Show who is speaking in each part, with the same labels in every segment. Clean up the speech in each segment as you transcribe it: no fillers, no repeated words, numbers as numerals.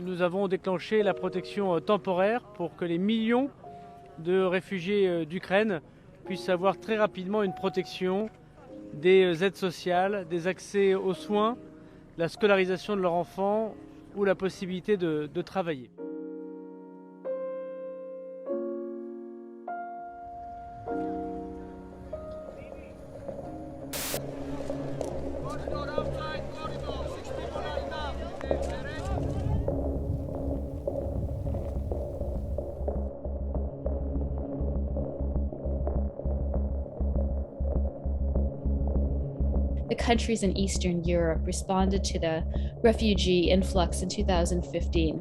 Speaker 1: Nous avons déclenché la protection temporaire pour que les millions de réfugiés d'Ukraine puissent avoir très rapidement une protection, des aides sociales, des accès aux soins, la scolarisation de leurs enfants ou la possibilité de travailler.
Speaker 2: The countries in Eastern Europe responded to the refugee influx in 2015,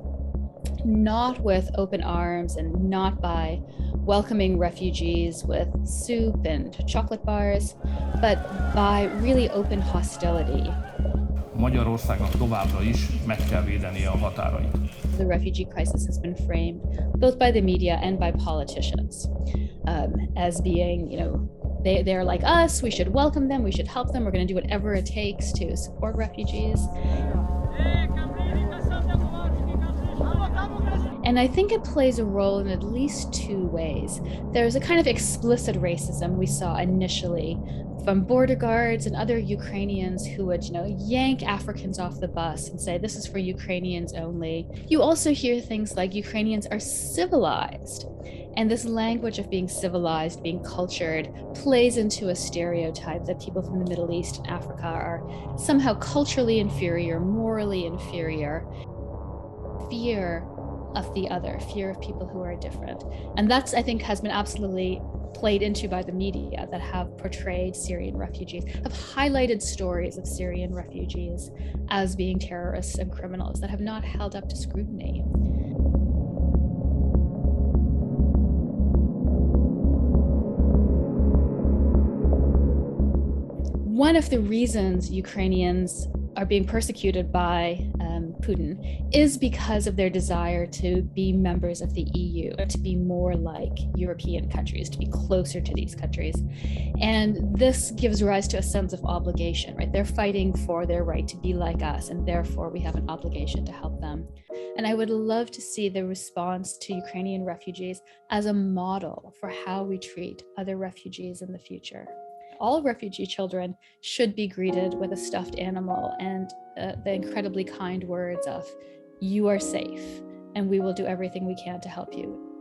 Speaker 2: not with open arms and not by welcoming refugees with soup and chocolate bars, but by really open hostility.
Speaker 3: Magyarországnak továbbra is meg kell védenie a határait.
Speaker 2: The refugee crisis has been framed both by the media and by politicians as being, they're like us, we should welcome them, we should help them, we're going to do whatever it takes to support refugees. And I think it plays a role in at least two ways. There's a kind of explicit racism we saw initially from border guards and other Ukrainians who would, yank Africans off the bus and say, this is for Ukrainians only. You also hear things like Ukrainians are civilized. And this language of being civilized, being cultured, plays into a stereotype that people from the Middle East and Africa are somehow culturally inferior, morally inferior. Fear of the other, fear of people who are different. And that's, I think, has been absolutely played into by the media that have portrayed Syrian refugees, have highlighted stories of Syrian refugees as being terrorists and criminals that have not held up to scrutiny. One of the reasons Ukrainians are being persecuted by Putin is because of their desire to be members of the EU, to be more like European countries, to be closer to these countries. And this gives rise to a sense of obligation, right? They're fighting for their right to be like us, and therefore we have an obligation to help them. And I would love to see the response to Ukrainian refugees as a model for how we treat other refugees in the future. All refugee children should be greeted with a stuffed animal and the incredibly kind words of, "You are safe, and we will do everything we can to help you."